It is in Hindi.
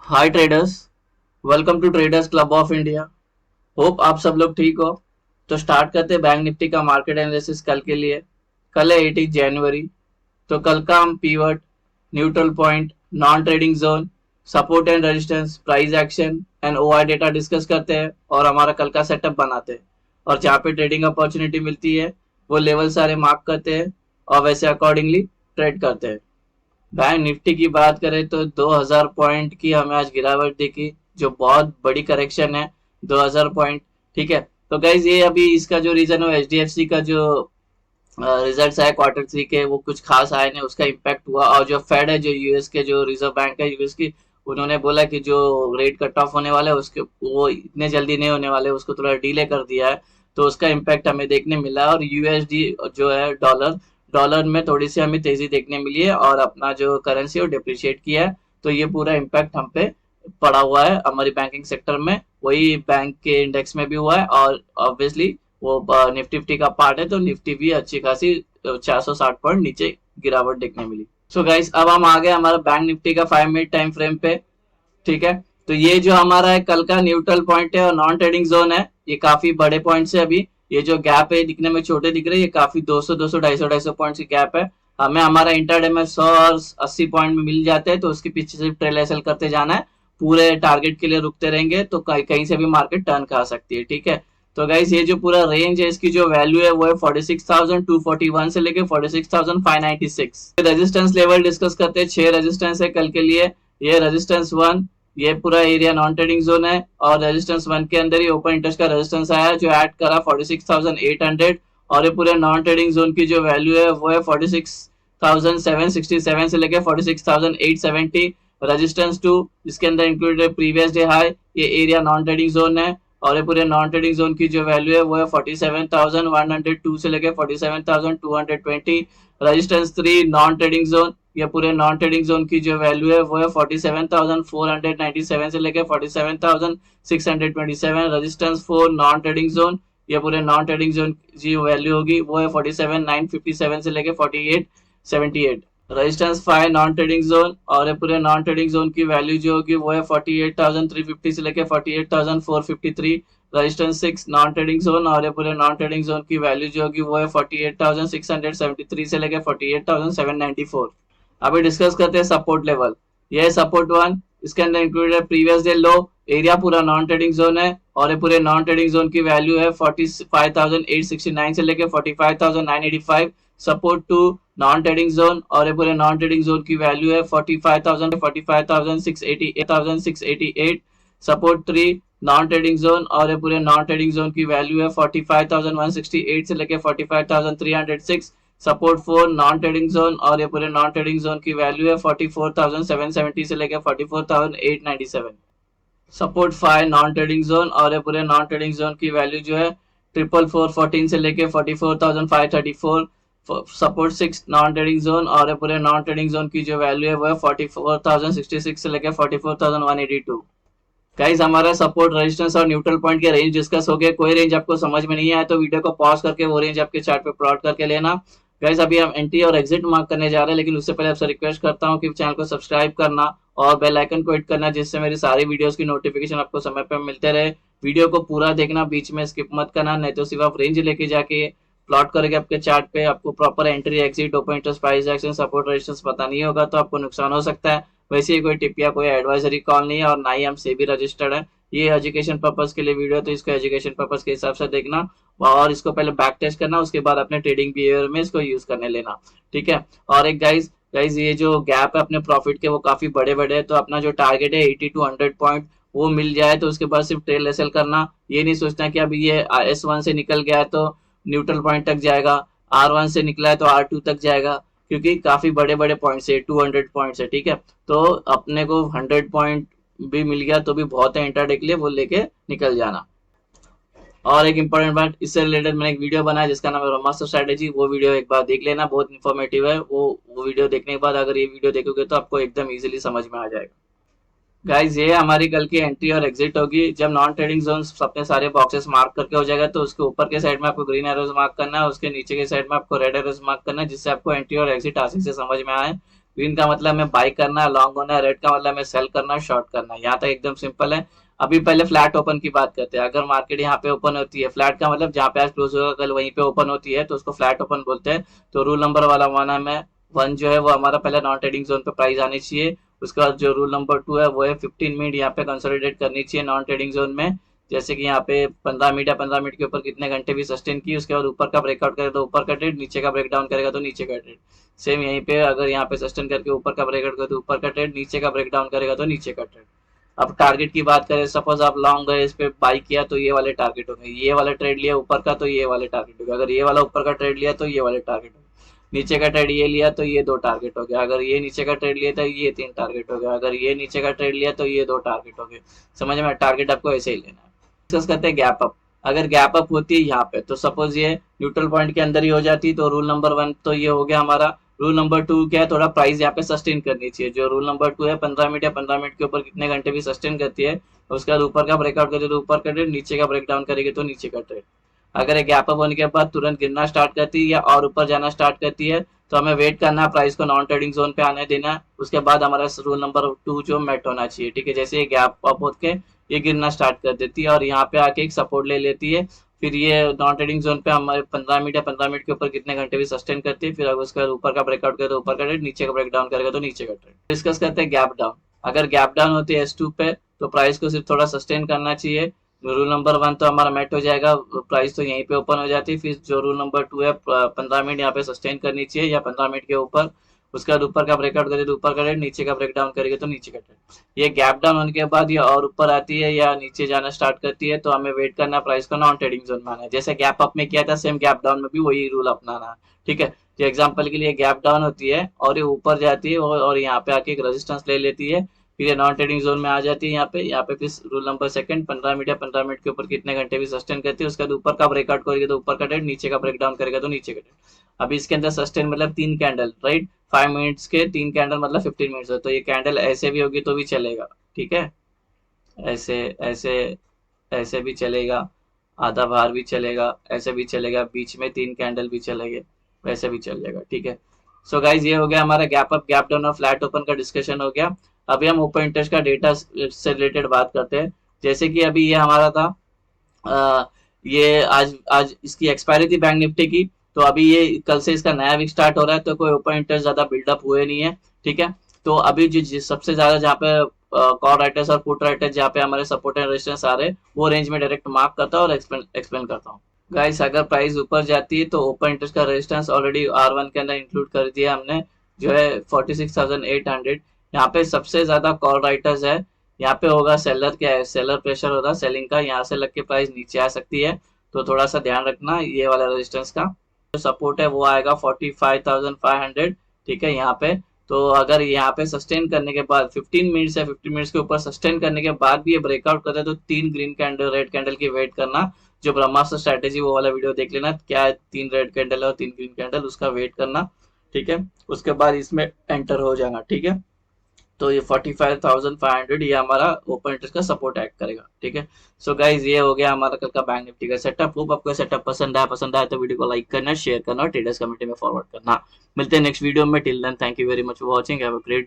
Hi traders. Welcome to traders club of India. होप आप सब लोग ठीक हो। तो स्टार्ट करते हैं बैंक निफ्टी का मार्केट एनालिसिस कल के लिए। कल है 18 जनवरी। तो कल का हम pivot, neutral point, non trading zone, support and resistance, price action and OI data discuss करते हैं और हमारा कल का सेटअप बनाते हैं। और जहाँ पे ट्रेडिंग अपॉर्चुनिटी मिलती है वो लेवल सारे मार्क करते हैं और वैसे अकॉर्डिंगली ट्रेड करते हैं। बैंक निफ्टी की बात करें तो 2000 पॉइंट की हमें आज गिरावट दिखी, जो बहुत बड़ी करेक्शन है। 2000 पॉइंट। ठीक है। तो गाइज ये अभी इसका जो रीजन है एचडीएफसी का जो रिजल्ट्स आए क्वार्टर थ्री के वो कुछ खास आए नहीं, उसका इम्पैक्ट हुआ। और जो फेड है, जो यूएस के जो रिजर्व बैंक है यूएस की, उन्होंने बोला कि जो रेट कट ऑफ होने वाला है उसके वो इतने जल्दी नहीं होने वाले, उसको थोड़ा डिले कर दिया है। तो उसका इम्पैक्ट हमें देखने मिला है। और यूएसडी जो है डॉलर, डॉलर में थोड़ी सी हमें तेजी देखने मिली है और अपना जो करेंसी है वो डिप्रिशिएट किया है। तो ये पूरा इम्पैक्ट हम पे पड़ा हुआ है हमारी बैंकिंग सेक्टर में। वही बैंक के इंडेक्स में भी हुआ है और ऑब्वियसली वो निफ्टी का पार्ट है, तो निफ्टी भी अच्छी खासी 460 पॉइंट नीचे गिरावट देखने मिली। सो गाइस अब हम आ गए हमारा बैंक निफ्टी का 5 मिनट टाइम फ्रेम पे। ठीक है। तो ये जो हमारा है कल का न्यूट्रल पॉइंट है और नॉन ट्रेडिंग जोन है, ये काफी बड़े पॉइंट है। अभी ये जो गैप है दिखने में छोटे दिख रहे हैं, ये काफी 200 200 250 पॉइंट की गैप है। हमें हमारा इंटरडे में 100 और 80 पॉइंट में मिल जाते हैं, तो उसके पीछे से ट्रेल एसएल करते जाना है। पूरे टारगेट के लिए रुकते रहेंगे तो कहीं से भी मार्केट टर्न खा सकती है। ठीक है। तो गाइस ये जो पूरा रेंज है इसकी जो वैल्यू है वो है 46,241 से लेके 46,596। रेजिस्टेंस लेवल डिस्कस करते हैं। 6 रेजिस्टेंस है कल के लिए। ये रेजिस्टेंस 1, ये पूरा एरिया नॉन ट्रेडिंग जोन है। और रेजिस्टेंस 1 के अंदर ही ओपन इंटरेस्ट का रेजिस्टेंस आया जो ऐड करा 46,800। और ये पूरे नॉन ट्रेडिंग जोन की जो वैल्यू है वो है 46,767 से लेके 46,870। रेजिस्टेंस 2 जिसके अंदर इंक्लूडेड प्रीवियस डे हाई, ये एरिया नॉन ट्रेडिंग जोन है। और ये पूरे नॉन ट्रेडिंग जोन की जो वैल्यू है वो है 47,102 से लेके 47,220। रेजिस्टेंस 3 नॉन ट्रेडिंग जोन, ये पूरे नॉन ट्रेडिंग जोन की जो वैल्यू है वो है 47,497 से लेके 47,627। रेजिस्टेंस 4 नॉन ट्रेडिंग जोन, ये पूरे नॉन ट्रेडिंग जोन की वैल्यू होगी वो है 47,957 से लेके 48,78। रेजिस्टेंस 5 नॉन ट्रेडिंग जोन, और ये पूरे नॉन ट्रेडिंग जोन की वैल्यू जो होगी वो है 48,350 से लेके 48,453। रेजिस्टेंस 6 नॉन ट्रेडिंग जोन, और ये पूरे नॉन ट्रेडिंग जोन की वैल्यू जो होगी वो है 48,673 से लेके 48,794। अभी डिस्कस करते हैं सपोर्ट लेवल। ये है सपोर्ट 1, इसके अंदर इंक्लूडेड प्रीवियस डे लो, एरिया पूरा नॉन ट्रेडिंग जोन है। और ये पूरे नॉन ट्रेडिंग जोन की वैल्यू है 45,869 से लेके 45,985। सपोर्ट 2 नॉन ट्रेडिंग जोन, और ये पूरे नॉन ट्रेडिंग जोन की वैल्यू है 45,000 45,688। सपोर्ट 3 नॉन ट्रेडिंग जोन, और ये पूरे नॉन ट्रेडिंग जोन की वैल्यू है 45,168 से लेके 45,306। सपोर्ट 4 नॉन ट्रेडिंग जोन, और ये पूरे नॉन ट्रेडिंग जोन की वैल्यू है 44,770 से लेकर 44,897। सपोर्ट 5 नॉन ट्रेडिंग जोन, और ये पूरे नॉन ट्रेडिंग जोन की वैल्यू जो है 44,414 से लेके 44,534। सपोर्ट 6 नॉन ट्रेडिंग जोन, और ये पूरे नॉन ट्रेडिंग जोन की जो वैल्यू है वो है 44,066 से लेकर 44,182। गाइस हमारा सपोर्ट, रेजिस्टेंस और न्यूट्रल पॉइंट के रेंज डिस्कस हो गए। कोई रेंज आपको समझ में नहीं आया तो वीडियो को पॉज करके वो रेंज आपके चार्ट पे प्लॉट करके लेना। गाइस अभी हम एंट्री और एग्जिट मार्क करने जा रहे हैं, लेकिन उससे पहले आपसे रिक्वेस्ट करता हूँ कि चैनल को सब्सक्राइब करना और बेल आइकन को हिट करना, जिससे मेरी सारी वीडियोस की नोटिफिकेशन आपको समय पर मिलते रहे। वीडियो को पूरा देखना, बीच में स्किप मत करना, नहीं तो सिर्फ आप रेंज लेके जाके प्लॉट करेंगे आपके चार्ट पे, आपको proper entry exit open interest price action support resistance पता नहीं होगा तो आपको नुकसान हो सकता है। वैसे ही कोई टिप या कोई एडवाइजरी कॉल नहीं है और ना ही हम सेबी रजिस्टर्ड है। ये एजुकेशन पर्पज के लिए वीडियो, तो इसको एजुकेशन पर्पज के हिसाब से देखना और इसको पहले बैक टेस्ट करना, उसके बाद अपने ट्रेडिंग बिहेवियर में इसको यूज करने लेना। ठीक है। और एक गाइज गाइज ये जो गैप है अपने प्रॉफिट के वो काफी बड़े बड़े है, तो अपना जो टारगेट है 80 to 100 पॉइंट वो मिल जाए तो उसके बाद सिर्फ ट्रेल एसएल करना। ये नहीं सोचना कि अभी ये S1 से निकल गया है तो न्यूट्रल पॉइंट तक जाएगा, R1 से निकला है तो R2 तक जाएगा, क्योंकि काफी बड़े बड़े पॉइंट्स है, 200 पॉइंट्स है। ठीक है। तो अपने को 100 पॉइंट भी मिल गया तो भी बहुत है इंट्राडे के लिए, वो लेके निकल जाना। और एक इंपॉर्टेंट बात, इससे रिलेटेड मैंने एक वीडियो बनाया जिसका नाम है ब्रह्मास्त्र स्ट्रेटेजी, वो वीडियो एक बार देख लेना, बहुत इन्फॉर्मेटिव है। वो वीडियो देखने के बाद अगर ये वीडियो देखोगे तो आपको एकदम इजीली समझ में आ जाएगा। गाइज ये हमारी कल की एंट्री और एग्जिट होगी। जब नॉन ट्रेडिंग जोन अपने सारे बॉक्सेस मार्क करके हो जाएगा तो उसके ऊपर के साइड में आपको ग्रीन एरोज मार्क करना है, उसके नीचे के साइड में आपको रेड एरोज मार्क करना है, जिससे आपको एंट्री और एग्जिट आसानी से समझ में आए। ग्रीन का मतलब हमें बाई करना है, लॉन्ग होना है, रेड का मतलब हमें सेल करना है, शॉर्ट करना है। यहाँ तक एकदम सिंपल है। अभी पहले फ्लैट ओपन की बात करते हैं। अगर मार्केट यहाँ पे ओपन होती है, फ्लैट का मतलब जहाँ पे आज क्लोज होगा कल वहीं पे ओपन होती है, तो उसको फ्लैट ओपन बोलते हैं। तो रूल नंबर वाला वन हमें वन जो है वो हमारा पहले नॉन ट्रेडिंग जोन पे प्राइस आनी चाहिए। उसके बाद जो रूल नंबर टू है वो है 15 मिनट यहाँ पे कंसोलिडेट करनी चाहिए नॉन ट्रेडिंग जोन में। जैसे कि यहाँ पे 15 मिनट या 15 मिनट के ऊपर कितने घंटे भी सस्टेन की, उसके बाद ऊपर का ब्रेकआउट करेगा तो ऊपर का ट्रेड, नीचे का ब्रेकडाउन करेगा तो नीचे का ट्रेड। सेम यहीं पे अगर यहाँ पे सस्टेन करके ऊपर का ब्रेकआउट करे तो ऊपर का ट्रेड, नीचे का ब्रेकडाउन करेगा तो नीचे का ट्रेड। अब टारगेट की बात करें, सपोज आप लॉन्ग गए, इस पे बाई किया तो ये वाले टारगेट होंगे, ये वाला ट्रेड लिया ऊपर का तो ये वाले टारगेट होगा, अगर ये वाला ऊपर का ट्रेड लिया तो ये वाले टारगेट होंगे, नीचे का ट्रेड ये लिया तो ये दो टारगेट हो गया, अगर ये नीचे का ट्रेड लिया तो ये तीन टारगेट हो गया, अगर ये नीचे का ट्रेड लिया तो ये दो टारगेट हो गए। समझ में? टारगेट आपको ऐसे ही लेना है। डिस्कस करते हैं गैप अप। अगर गैप अप होती है यहाँ पे, तो सपोज ये न्यूट्रल पॉइंट के अंदर ही हो जाती, तो रूल नंबर वन तो ये हो गया हमारा। रूल नंबर टू क्या है, थोड़ा प्राइस यहाँ पे सस्टेन करनी चाहिए। जो रूल नंबर टू है 15 मिनट या 15 मिनट के ऊपर कितने घंटे भी सस्टेन करती है, उसके बाद ऊपर का ब्रेकआउट करे तो ऊपर का ट्रेड, नीचे का ब्रेकडाउन करेगी तो नीचे का ट्रेड। अगर एक गैप अप होने के बाद तुरंत गिरना स्टार्ट करती है या और ऊपर जाना स्टार्ट करती है, तो हमें वेट करना है, प्राइस को नॉन ट्रेडिंग जोन पे आने देना है, उसके बाद हमारा रूल नंबर टू जो मेट होना चाहिए। ठीक है, जैसे ये गैप अप होके ये गिरना स्टार्ट कर देती है और यहाँ पे आके एक सपोर्ट ले लेती है, फिर ये नॉन ट्रेडिंग जोन पे हमारे 15 मिनट या 15 मिनट के ऊपर कितने घंटे भी सस्टेन करती है, फिर अगर उसके बाद ऊपर का ब्रेकआउट करे तो ऊपर का ट्रेड, नीचे का ब्रेकडाउन करेगा तो नीचे का ट्रेड। डिस्कस करते हैं गैप डाउन। अगर गैप डाउन होती है S2 पे, तो प्राइस को सिर्फ थोड़ा सस्टेन करना चाहिए। रूल नंबर वन तो हमारा मेट हो जाएगा, प्राइस तो यहीं पे ओपन हो जाती है। फिर जो रूल नंबर टू है 15 मिनट यहाँ पे सस्टेन करनी चाहिए या 15 मिनट के ऊपर, उसके बाद ऊपर का ब्रेकआउट करे तो ऊपर का ट्रेड, नीचे का ब्रेकडाउन करेगा तो नीचे का ट्रेड। ये गैप डाउन होने के बाद ये और ऊपर आती है या नीचे जाना स्टार्ट करती है, तो हमें वेट करना प्राइस को नॉन ट्रेडिंग जोन में आना है। जैसे गैप अप में किया था, सेम गैप डाउन में भी वही रूल अपनाना है। ठीक है, जो एग्जांपल के लिए गैप डाउन होती है और ये ऊपर जाती है और यहाँ पे आके एक रेजिस्टेंस ले लेती है, फिर ये नॉन ट्रेडिंग जोन में आ जाती है। यहाँ पे फिर रूल नंबर सेकंड 15 मिनट या 15 मिनट के ऊपर कितने घंटे भी सस्टेन करती है, उसके बाद ऊपर का ब्रेकआउट करेगी तो ऊपर का ट्रेड, नीचे का ब्रेकडाउन करेगा तो नीचे का ट्रेड। अभी इसके अंदर सस्टेन मतलब 3 कैंडल, राइट, 5 मिनट्स के 3 कैंडल मतलब 15 मिनट्स है, तो ये कैंडल ऐसे भी होगी तो भी चलेगा। ठीक है, ऐसे ऐसे ऐसे भी चलेगा, आधा बार भी चलेगा, ऐसे भी चलेगा, बीच में 3 कैंडल भी चलेंगे, वैसे भी चल जाएगा। ठीक है, सो गाइज ये हो गया हमारा गैप अप, गैप डाउन और फ्लैट ओपन का डिस्कशन हो गया। अभी हम ओपन इंटरेस्ट का डेटा से रिलेटेड बात करते हैं। जैसे कि अभी ये हमारा था, ये आज आज इसकी एक्सपायरी थी बैंक निफ्टी की, तो अभी ये कल से इसका नया वीक स्टार्ट हो रहा है, तो कोई ओपन इंटरेस्ट ज्यादा बिल्डअप हुए नहीं है। ठीक है, तो अभी सबसे ज्यादा जहाँ पे कॉल राइटर्स और पुट राइटर्स जहाँ पे हमारे सपोर्ट एंड रेजिस्टेंस आ रहे हैं, वो रेंज में डायरेक्ट मार्क करता है और एक्सप्लेन करता हूँ। गाइस अगर प्राइस ऊपर जाती है तो ओपन इंटरेस्ट का रेजिस्टेंस ऑलरेडी R1 के अंदर इंक्लूड कर दिया हमने, जो है 46,800। यहाँ पे सबसे ज्यादा कॉल राइटर्स है, यहाँ पे होगा सेलर, क्या है, सेलर प्रेशर होगा सेलिंग का, यहाँ से लग के प्राइस नीचे आ सकती है, तो थोड़ा सा ध्यान रखना ये वाला रेजिस्टेंस का। जो सपोर्ट है वो आएगा 45,500। ठीक है, यहाँ पे तो अगर यहाँ पे सस्टेन करने के बाद 15 मिनट्स या 15 मिनट्स के ऊपर सस्टेन करने के बाद भी ये ब्रेकआउट करता है, तो 3 ग्रीन कैंडल रेड कैंडल की वेट करना। जो ब्रह्मास्त्र स्ट्रैटेजी वो वाला वीडियो देख लेना, क्या है 3 रेड कैंडल और 3 ग्रीन कैंडल, उसका वेट करना। ठीक है, उसके बाद इसमें एंटर हो जाना। ठीक है, तो ये 45,500 ये हमारा ओपन इंटरेस्ट का सपोर्ट एक्ट करेगा। ठीक है, सो गाइज ये हो गया हमारा कल का बैंक निफ्टी का सेटअप। होप आपको सेटअप पसंद आया तो वीडियो को लाइक करना, शेयर करना और ट्रेडर्स कम्युनिटी में फॉरवर्ड करना। मिलते हैं नेक्स्ट वीडियो में, till then thank you very much for watching, have a great